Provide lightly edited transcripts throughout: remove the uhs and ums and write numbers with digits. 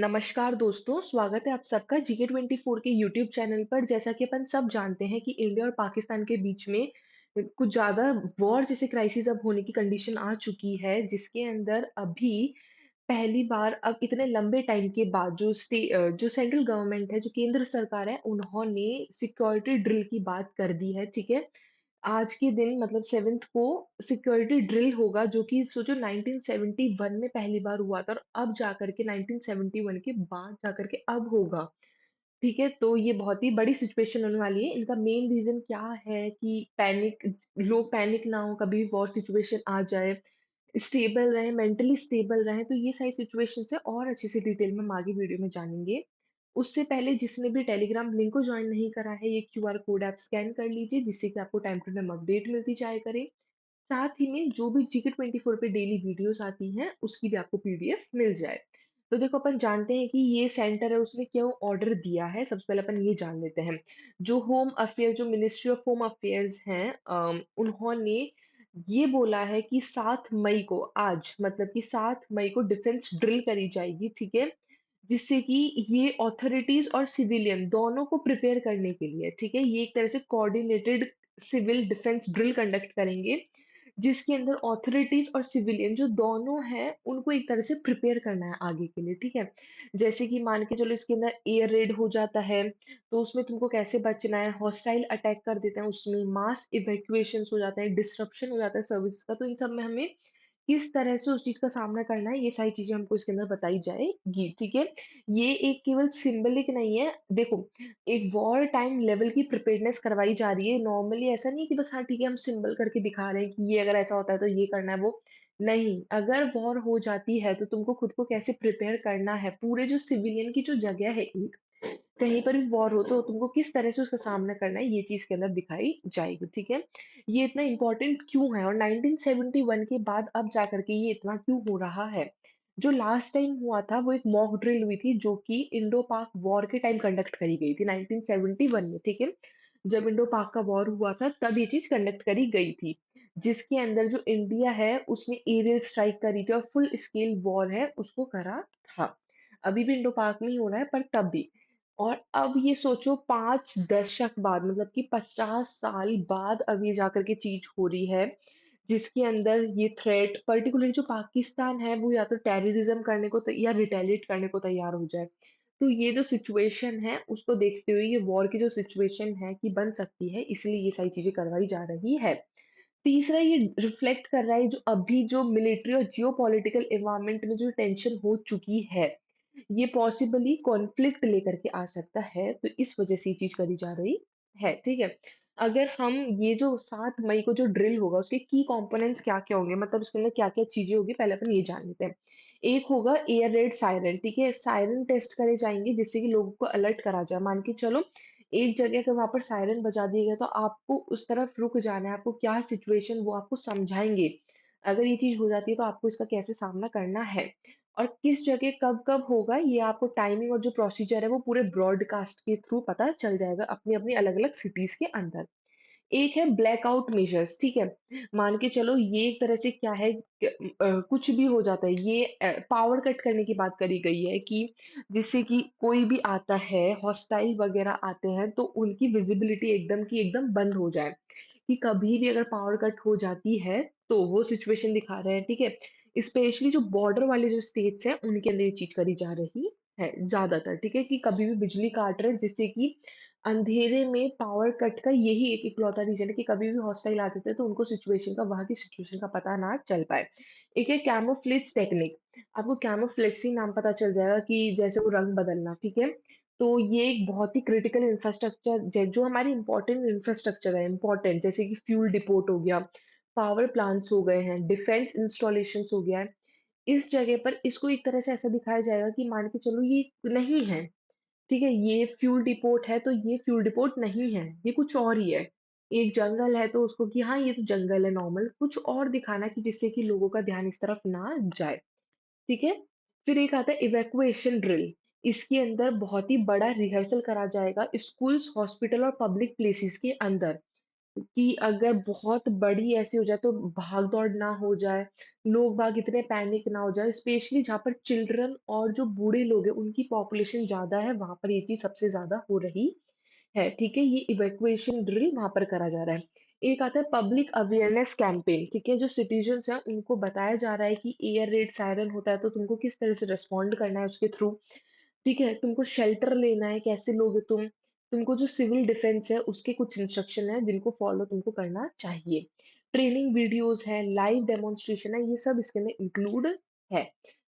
नमस्कार दोस्तों, स्वागत है आप सबका GK24 के यूट्यूब चैनल पर। जैसा कि अपन सब जानते हैं कि इंडिया और पाकिस्तान के बीच में कुछ ज़्यादा वॉर जैसे क्राइसिस अब होने की कंडीशन आ चुकी है, जिसके अंदर अभी पहली बार अब इतने लंबे टाइम के बाद जो सेंट्रल गवर्नमेंट है, जो केंद्र सरकार है, उन्होंने सिक्योरिटी ड्रिल की बात कर दी है, ठीक है? आज के दिन मतलब 7th को सिक्योरिटी ड्रिल होगा जो कि सोचो 1971 में पहली बार हुआ था और अब जाकर के 1971 के बाद जाकर के अब होगा। ठीक है? तो ये बहुत ही बड़ी सिचुएशन होने वाली है। इनका मेन रीज़न क्या है कि लोग पैनिक ना हो, कभी भी वॉर सिचुएशन आ जाए, स्टेबल रहें, मेंटली स्टेबल रहें, तो ये सारी सिचुएशंस है और अच्छे से डिटेल में हम आगे वीडियो में जानेंगे। उससे पहले जिसने भी टेलीग्राम लिंक को जॉइन नहीं करा है, ये क्यूआर कोड आप स्कैन कर लीजिए, जिससे कि आपको टाइम टू टाइम अपडेट मिलती जाया करे। साथ ही में जो भी GK24 पे डेली वीडियोस आती हैं, उसकी भी आपको पीडीएफ मिल जाए। तो देखो अपन जानते हैं कि ये सेंटर है उसने क्यों ऑर्डर दिया है, सबसे पहले अपन ये जान लेते हैं। जो मिनिस्ट्री ऑफ होम अफेयर्स हैं उन्होंने ये बोला है कि 7 मई को आज मतलब कि 7 मई को डिफेंस ड्रिल करी जाएगी, ठीक है? जिससे कि ये ऑथोरिटीज और सिविलियन दोनों को प्रिपेयर करने के लिए, ठीक है? ये एक तरह से coordinated civil defence drill conduct करेंगे, जिसके अंदर ऑथोरिटीज और सिविलियन जो दोनों हैं, उनको एक तरह से प्रिपेयर करना है आगे के लिए, ठीक है? जैसे कि मान के चलो इसके अंदर एयर रेड हो जाता है, तो उसमें तुमको कैसे बचना है, हॉस्टाइल अटैक कर देते हैं, उसमें मास इवैक्यूएशंस हो जाते हैं, डिसरप्शन हो जाता है सर्विस का, तो इन सब में हमें किस तरह से उस चीज़ का सामना करना है, ये सारी चीज़ें हमको इसके अंदर बताई जाएगी, ठीक है? ये एक केवल सिंबलिक नहीं है, देखो, एक वॉर टाइम लेवल की प्रिपेयर्डनेस करवाई जा रही है, नॉर्मली ऐसा नहीं है कि बस हाँ, ठीक है, हम सिंबल करके दिखा रहे हैं कि ये अगर ऐसा होता है तो ये करना है, वो नहीं, अगर वॉर हो जाती है, तो तुमको खुद को कैसे प्रिपेयर करना है, पूरे जो सिविलियन की जो जगह है एक, कहीं पर भी वॉर हो तो तुमको किस तरह से उसका सामना करना है, ये चीज़ के अंदर दिखाई जाएगी, ठीक है? ये इतना इम्पोर्टेंट क्यों है और 1971 के बाद अब जाकर के ये इतना क्यों हो रहा है? जो लास्ट टाइम हुआ था वो एक मॉक ड्रिल हुई थी जो कि इंडो पाक वॉर के टाइम कंडक्ट करी गई थी 1971 में, ठीक है? जब इंडो पाक का वॉर हुआ था तब ये चीज़ कंडक्ट करी गई थी, जिसके अंदर जो इंडिया है उसने एरियल स्ट्राइक करी थी और फुल स्केल वॉर है उसको करा था। अभी भी इंडो पाक में ही हो रहा है पर तब भी। और अब ये सोचो 5 दशक बाद मतलब कि 50 साल बाद अब ये जाकर के चीज़ हो रही है, जिसके अंदर ये थ्रेट पर्टिकुलरली जो पाकिस्तान है वो या तो टेररिज्म करने को या रिटेलिएट करने को तैयार हो जाए। तो ये जो सिचुएशन है उसको देखते हुए ये वॉर की जो सिचुएशन है कि बन सकती है, इसलिए ये सारी चीज़ें करवाई जा रही है। तीसरा ये रिफ्लेक्ट कर रहा है जो अभी जो मिलिट्री और जियोपॉलिटिकल एनवायरनमेंट में जो टेंशन हो चुकी है, ये पॉसिबली कॉन्फ्लिक्ट लेकर के आ सकता है, तो इस वजह से ये चीज़ करी जा रही है, ठीक है? अगर हम ये जो 7 मई को जो ड्रिल होगा, उसके की कंपोनेंट्स क्या-क्या होंगे, मतलब इसके अंदर क्या-क्या चीज़ें होंगी, पहले अपन ये जान लेते हैं। एक होगा एयर रेड सायरन, ठीक है? सायरन टेस्ट करे जाएँगे जिससे कि लोगों को अलर्ट करा जाए। मान के चलो, एक जगह अगर वहाँ पर सायरन बजा दिया गया, तो आपको उस तरफ रुक जाना है, आपको क्या सिचुएशन वो आपको समझाएँगे। अगर ये चीज़ हो जाती है, तो आपको इसका कैसे सामना करना है। और किस जगह कब-कब होगा ये आपको टाइमिंग और जो प्रोसीजर है वो पूरे ब्रॉडकास्ट के थ्रू पता चल जाएगा अपनी-अपनी अलग-अलग सिटीज़ के अंदर। एक है ब्लैकआउट मेजर्स, ठीक है? मान के चलो ये एक तरह से क्या है कुछ भी हो जाता है, ये पावर कट करने की बात करी गई है कि जिससे कि कोई भी आता है, हॉस्टाइल वगैरह आते हैं तो उनकी विज़िबिलिटी एकदम की एकदम बंद हो जाए, कि कभी भी अगर पावर कट हो जाती है, तो वो सिचुएशन दिखा रहे हैं, ठीक है? स्पेशली जो बॉर्डर वाले जो स्टेट्स हैं, उनके अंदर ये चीज़ करी जा रही है ज़्यादातर, ठीक है? कि कभी भी बिजली काट रहे हैं जिससे कि अंधेरे में पावर कट का यही एक इकलौता रीज़न है कि कभी भी हॉस्टाइल आ जाते हैं तो उनको सिचुएशन का वहाँ की सिचुएशन का पता ना चल पाए। एक है कैमोफ्लेज टेक्निक, आपको कैमोफ्लेज से ही नाम पता चल जाएगा कि जैसे वो रंग बदलना, ठीक है? तो ये एक बहुत ही क्रिटिकल इंफ्रास्ट्रक्चर जो हमारी इंपॉर्टेंट इंफ्रास्ट्रक्चर है, इंपॉर्टेंट जैसे कि फ्यूल डिपोट हो गया, पावर प्लांट्स हो गए हैं, डिफेंस इंस्टॉलेशंस हो गया है। इस जगह पर इसको एक तरह से ऐसा दिखाया जाएगा कि मान के चलो ये नहीं है, ठीक है? ये फ्यूल डिपोट है तो ये फ्यूल डिपोट नहीं है, ये कुछ और ही है। एक जंगल है तो उसको कि हाँ, ये तो जंगल है नॉर्मल, कुछ और दिखाना कि जिससे कि लोगों का ध्यान इस तरफ ना जाए, ठीक है? फिर एक आता है इवैक्यूएशन ड्रिल। इसके अंदर बहुत ही बड़ा रिहर्सल करा जाएगा स्कूल्स, हॉस्पिटल और पब्लिक प्लेसेस के अंदर। कि अगर बहुत बड़ी ऐसी हो जाए तो भाग-दौड़ ना हो जाए, लोग-बाग इतने पैनिक ना हो जाए, स्पेशली जहाँ पर चिल्ड्रन और जो बूढ़े लोग हैं, उनकी पॉपुलेशन ज़्यादा है, वहाँ पर ये चीज़ सबसे ज़्यादा हो रही है, ठीक है? ये इवैक्यूएशन ड्रिल वहाँ पर करा जा रहा है। एक आता है पब्लिक अवेयरनेस कैंपेन, ठीक है? जो सिटिज़न्स हैं, उनको बताया जा रहा है कि एयर रेड सायरन होता है, तो तुमको किस तरह से रिस्पॉन्ड करना है उसके थ्रू। ठीक है, तुमको शेल्टर लेना है, कैसे लोगे तुम? तुमको जो सिविल डिफेंस है, उसके कुछ इंस्ट्रक्शन हैं, जिनको फॉलो तुमको करना चाहिए। ट्रेनिंग वीडियोज़ हैं, लाइव डेमोन्स्ट्रेशन है, ये सब इसके अंदर इंक्लूड है,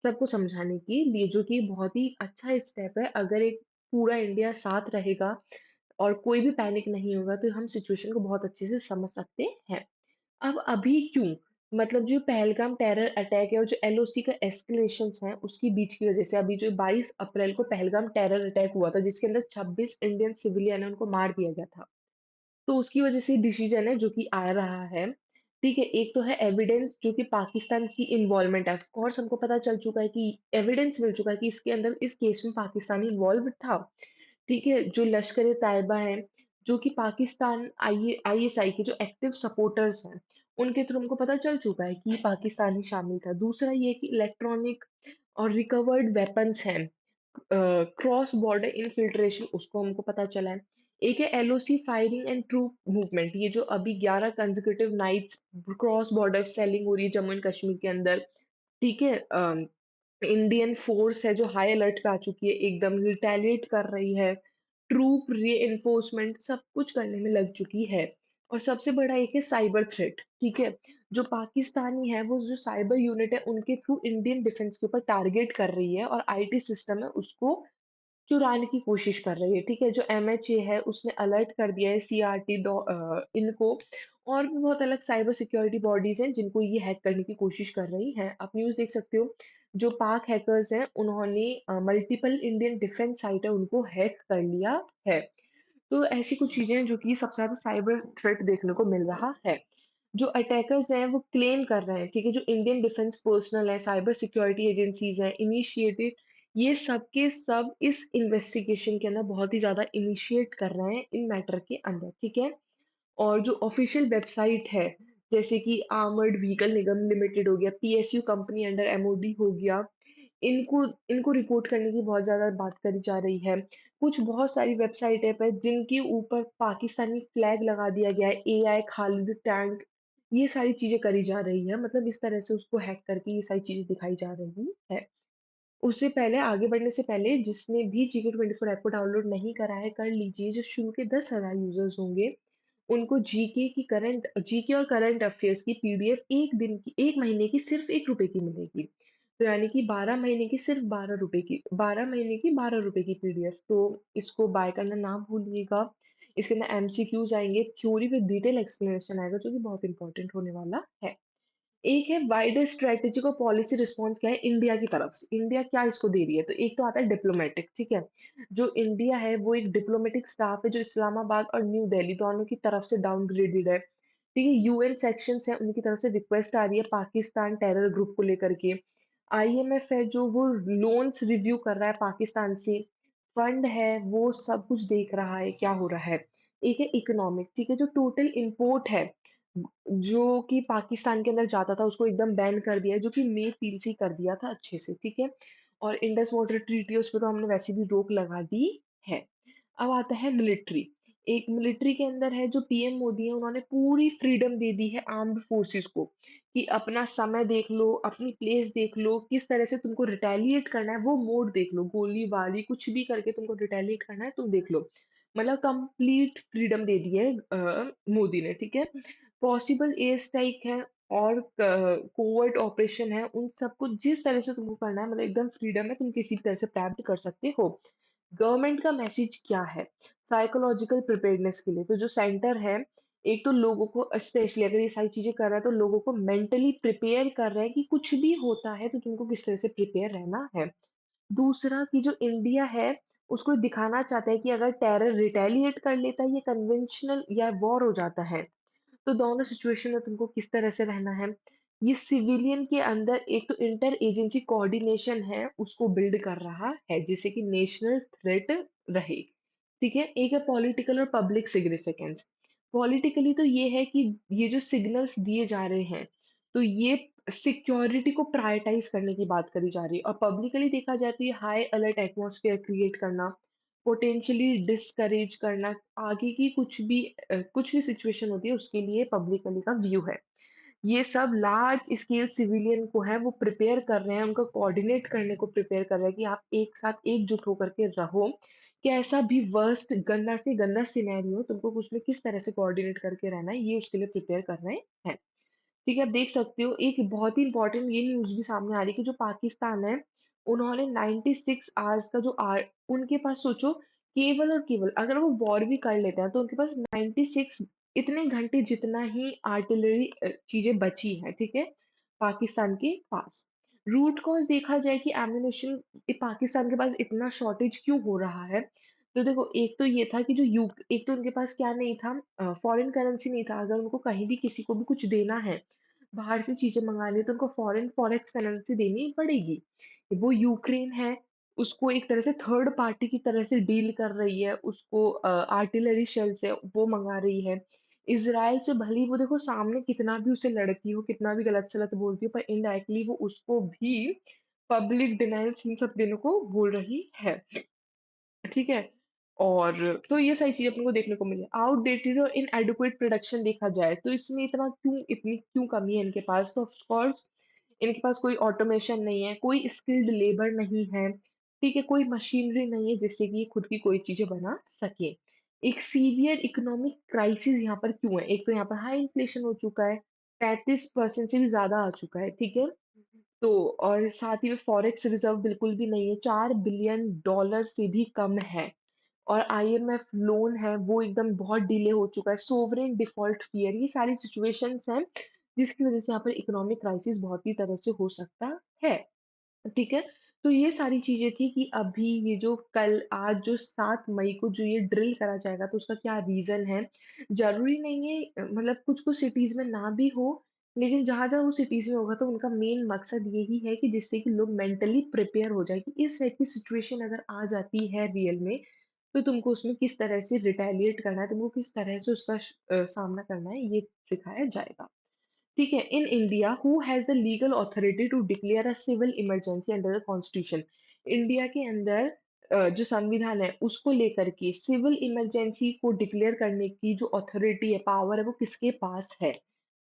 सबको समझाने के लिए, जो कि बहुत ही अच्छा स्टेप है। अगर एक पूरा इंडिया साथ रहेगा और कोई भी पैनिक नहीं होगा, तो हम सिचुएशन को बहुत अच्छे से समझ सकते हैं। अब अभी क्यों? मतलब जो पहलगाम टेरर अटैक है और जो एलओसी का एस्केलेशंस है, उसके बीच की वजह से अभी जो 22 अप्रैल को पहलगाम टेरर अटैक हुआ था, जिसके अंदर 26 इंडियन सिविलियन है, उनको मार दिया गया था। तो उसकी वजह से डिसीजन है जो कि आ रहा है। ठीक है, एक तो है एविडेंस जो कि पाकिस्तान की इन्वॉल्वमेंट है। ऑफ कोर्स हमको पता चल चुका है कि एविडेंस मिल चुका है कि इसके अंदर इस केस में पाकिस्तानी इन्वॉल्व था। ठीक है, जो लश्कर-ए-तैयबा है, जो कि पाकिस्तान आईएसआई के जो एक्टिव सपोर्टर्स हैं, उनके थ्रू हमको पता चल चुका है कि पाकिस्तान ही शामिल था। दूसरा ये कि इलेक्ट्रॉनिक और रिकवर्ड वेपन्स हैं, क्रॉस बॉर्डर इन्फिल्ट्रेशन उसको हमको पता चला है। एक है LOC firing and troop movement, ये जो अभी 11 consecutive nights cross border shelling हो रही है जम्मू एंड कश्मीर के अंदर, ठीक है? इंडियन फोर्स है जो हाई अलर्ट पे आ चुकी है, एकदम रिटेलिएट कर रही है, ट्रूप रीइंफोर्समेंट सब कुछ करने में लग चुकी है। और सबसे बड़ा एक है साइबर थ्रेट, ठीक है? जो पाकिस्तानी है, वो जो साइबर यूनिट है, उनके थ्रू इंडियन डिफेंस के ऊपर टारगेट कर रही है और आईटी सिस्टम है, उसको चुराने की कोशिश कर रही है, ठीक है? जो एमएचए है, उसने अलर्ट कर दिया है सीआरटी इनको, और भी बहुत अलग साइबर सिक्योरिटी बॉडीज़ हैं, जिनको ये हैक करने की कोशिश कर रही हैं। आप न्यूज़ देख सकते हो, जो पाक हैकर्स हैं, उन्होंने मल्टीपल इंडियन डिफेंस साइट है, उनको हैक कर लिया है। तो ऐसी कुछ चीज़ें हैं, जो कि सबसे ज़्यादा साइबर थ्रेट देखने को मिल रहा है। जो अटैकर्स हैं, वो क्लेम कर रहे हैं, ठीक है? जो इंडियन डिफेंस पर्सनल है, साइबर सिक्योरिटी एजेंसीज़ हैं, इनिशिएटिव, ये सब के सब इस इन्वेस्टिगेशन के अंदर बहुत ही ज़्यादा इनिशिएट कर रहे हैं इन मैटर के अंदर, ठीक है? और जो ऑफिशियल वेबसाइट है, जैसे कि आर्मर्ड व्हीकल निगम लिमिटेड हो गया, पीएसयू कंपनी अंडर एमओडी हो गया, इनको इनको रिपोर्ट करने की बहुत ज़्यादा बात करी जा रही है। कुछ बहुत सारी वेबसाइट है पर जिनके ऊपर पाकिस्तानी फ्लैग लगा दिया गया है, एआई खालिद टैंक, ये सारी चीज़ें करी जा रही है। मतलब इस तरह से उसको हैक करके ये सारी चीज़ें दिखाई जा रही है। उससे पहले आगे बढ़ने से पहले जिसने भी जीके 24 ऐप को डाउनलोड नहीं करा है, कर लीजिए। जो शुरू के 10,000 यूज़र्स होंगे, उनको जीके और करंट अफ़ेयर्स की पीडीएफ 1 दिन की 1 महीने की सिर्फ़ ₹1 की मिलेगी। तो यानी कि 12 महीने की सिर्फ़ ₹12 की, 12 महीने की ₹12 की पीडीएफ। तो इसको बाय करना ना भूलिएगा। इसके अंदर एमसीक्यूज़ आएँगे, थ्योरी विद डिटेल एक्सप्लेनेशन आएगा, जो कि बहुत इम्पोर्टेंट होने वाला है। एक है वाइडर स्ट्रैटेजिक और पॉलिसी रिस्पॉन्स क्या है इंडिया की तरफ से। इंडिया क्या इसको दे रही है? तो एक तो आता है डिप्लोमेटिक, ठीक है? जो इंडिया है, वो एक डिप्लोमेटिक स्टाफ है जो इस्लामाबाद और न्यू दिल्ली दोनों की तरफ से डाउनग्रेडेड है। ठीक है? यूएन सेक्शंस हैं, उनकी तरफ से रिक्वेस्ट आ रही है पाकिस्तान टेरर ग्रुप को लेकर के। आईएमएफ है जो वो लोन्स रिव्यू कर रहा है पाकिस्तान से। फंड है, वो सब कुछ देख रहा है क्या हो रहा है। एक है इकोनॉमिक, ठीक है? जो टोटल इम्पोर्ट है, जो कि पाकिस्तान के अंदर जाता था, उसको एकदम बैन कर दिया है, जो कि मई 3 से ही कर दिया था अच्छे से, ठीक है? और इंडस वाटर ट्रीटी उस पे तो हमने वैसे भी रोक लगा दी है। अब आता है मिलिट्री। एक मिलिट्री के अंदर है जो पीएम मोदी है, उन्होंने पूरी फ्रीडम दे दी है आर्म्ड फोर्सेस को कि अपना समय देख लो, अपनी प्लेस देख लो, किस तरह से तुमको रिटेलिएट करना है वो मोड देख लो, गोलीबारी कुछ भी करके तुमको रिटेलिएट करना है तुम देख लो। मतलब कंप्लीट फ्रीडम दे दी है मोदी ने, ठीक है? पॉसिबल एयर स्ट्राइक है और कोवर्ट ऑपरेशन है, उन सबको जिस तरह से तुमको करना है, मतलब एकदम फ्रीडम है, तुम किसी भी तरह से प्राप्त कर सकते हो। गवर्नमेंट का मैसेज क्या है? साइकोलॉजिकल प्रिपेयर्डनेस के लिए तो जो सेंटर है, एक तो लोगों को स्पेशली अगर ये सारी चीजें कर रहा है, तो लोगों को मेंटली प्रिपेयर कर रहा है कि कुछ भी होता है तो तुमको किस तरह से प्रिपेयर रहना है। दूसरा कि जो इंडिया है, उसको दिखाना चाहता है कि अगर टेरर रिटेलिएट कर लेता है, ये कन्वेंशनल या वॉर हो जाता है, तो दोनों सिचुएशन में तुमको किस तरह से रहना है। ये सिविलियन के अंदर एक तो इंटर एजेंसी कोऑर्डिनेशन है, उसको बिल्ड कर रहा है, जिससे कि नेशनल थ्रेट रहे। ठीक है? एक है पॉलिटिकल और पब्लिक सिग्निफिकेंस। पॉलिटिकली तो ये है कि ये जो सिग्नल्स दिए जा रहे हैं, तो ये सिक्योरिटी को प्रायोरिटाइज़ करने की बात करी जा रही है, और पब्लिकली देखा जाए तो ये हाई अलर्ट एटमॉस्फेयर क्रिएट करना, पोटेंशियली डिस्करेज करना, आगे की कुछ भी सिचुएशन होती है उसके लिए पब्लिकली का व्यू है। ये सब लार्ज स्केल सिविलियन को है वो प्रिपेयर कर रहे हैं, उनको कोऑर्डिनेट करने को प्रिपेयर कर रहे हैं कि आप एक साथ एकजुट होकर के रहो, कि ऐसा भी वर्स्ट गंदा से गंदा सिनेरियो तुमको उसमें किस तरह से कोऑर्डिनेट करके रहना है, ये उसके लिए प्रिपेयर कर रहे हैं। ठीक है, आप देख सकते हो एक बहुत ही इंपॉर्टेंट ये न्यूज़ भी सामने आ रही है कि जो पाकिस्तान है, उन्होंने 96 आवर्स का जो उनके पास सोचो, केवल और केवल अगर वो वॉर भी कर लेते हैं तो उनके पास 96 इतने घंटे जितना ही आर्टिलरी चीजें बची हैं, ठीक है, पाकिस्तान के पास। रूट कॉज देखा जाए कि एम्युनिशन पाकिस्तान के पास इतना शॉर्टेज क्यों हो रहा है, तो देखो एक तो ये था कि एक तो उनके पास क्या नहीं था, फॉरेन करेंसी नहीं था। अगर उनको कहीं भी किसी को भी कुछ देना है, बाहर से चीजें मंगानी है, तो उनको फॉरेन फॉरेक्स करेंसी देनी पड़ेगी। वो यूक्रेन है, उसको एक तरह से थर्ड पार्टी की तरह से डील कर रही है, उसको आर्टिलरी शेल से वो मंगा रही है। इसराइल से भले ही वो देखो सामने कितना भी उसे लड़ती हो, कितना भी गलत सलत बोलती हो, पर इनडायरेक्टली वो उसको भी पब्लिक डिनाइल्स इन सब देने को बोल रही है। ठीक है? और तो ये सारी चीज़ें अपने को देखने को मिली। आउटडेटेड और इनएडुक्वेट प्रोडक्शन देखा जाए तो इसमें इतनी क्यों कमी है इनके पास? तो ऑफ कोर्स इनके पास कोई ऑटोमेशन नहीं है, कोई स्किल्ड लेबर नहीं है, ठीक है? कोई मशीनरी नहीं है जिससे कि ये खुद की कोई चीज़ें बना सके। एक सीवियर इकोनॉमिक क्राइसिस यहाँ पर क्यों है? एक तो यहाँ पर हाई इन्फ्लेशन हो चुका है, 35% से भी ज़्यादा आ चुका है, ठीक है? तो और साथ ही में फॉरेक्स रिजर्व बिल्कुल भी नहीं है, $4 बिलियन से भी कम है। और आईएमएफ लोन है वो एकदम बहुत डिले हो चुका है, सोवरेन डिफॉल्ट फियर, ये सारी सिचुएशंस हैं जिसकी वजह से यहाँ पर इकोनॉमिक क्राइसिस बहुत ही तरह से हो सकता है। ठीक है? तो ये सारी चीज़ें थी कि अभी ये जो कल आज जो 7 मई को जो ये ड्रिल करा जाएगा तो उसका क्या रीज़न है? ज़रूरी नहीं है, मतलब कुछ-कुछ सिटीज़ में ना भी हो, लेकिन जहाँ-जहाँ वो सिटीज़ में होगा तो उनका मेन मकसद यही है कि जिससे कि लोग मेंटली प्रिपेयर हो जाएँ कि इस टाइप की सिचुएशन अगर आ जाती है रियल में, तो तुमको उसमें किस तरह से रिटेलिएट करना है, तुमको किस तरह से उसका सामना करना है, ये सिखाया जाएगा। ठीक है, in India who has the legal authority to declare a civil emergency under the constitution. India के अंदर जो संविधान है उसको लेकर के सिविल इमरजेंसी को डिक्लेयर करने की जो अथॉरिटी है, पावर है, वो किसके पास है?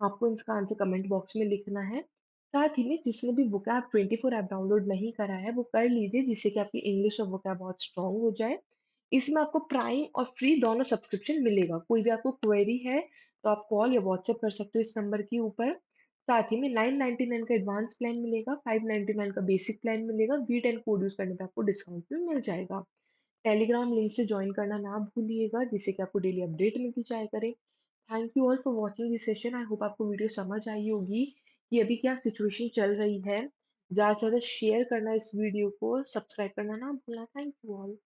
आपको इसका आंसर कमेंट बॉक्स में लिखना है। साथ ही में जिसने भी वोकैब 24 ऐप डाउनलोड नहीं करा है वो कर लीजिए, जिससे कि आपकी इंग्लिश और वोकैब बहुत स्ट्रांग हो जाए। इसमें आपको प्राइम और फ्री दोनों सब्सक्रिप्शन मिलेगा। कोई भी आपको क्वेरी है तो आप कॉल या व्हाट्सएप कर सकते हो इस नंबर के ऊपर। साथ ही में 999 का एडवांस प्लान मिलेगा, 599 का बेसिक प्लान मिलेगा, V10 कोड यूज करने पे आपको डिस्काउंट भी मिल जाएगा। टेलीग्राम लिंक से ज्वाइन करना ना भूलिएगा, जिससे कि आपको डेली अपडेट मिलती जाया करे। Thank you all for watching this session. I hope आपको वीडियो समझ आई होगी कि अभी क्या सिचुएशन चल रही है। ज़्यादा से ज़्यादा शेयर करना इस वीडियो को, सब्सक्राइब करना ना भूलना। Thank you all.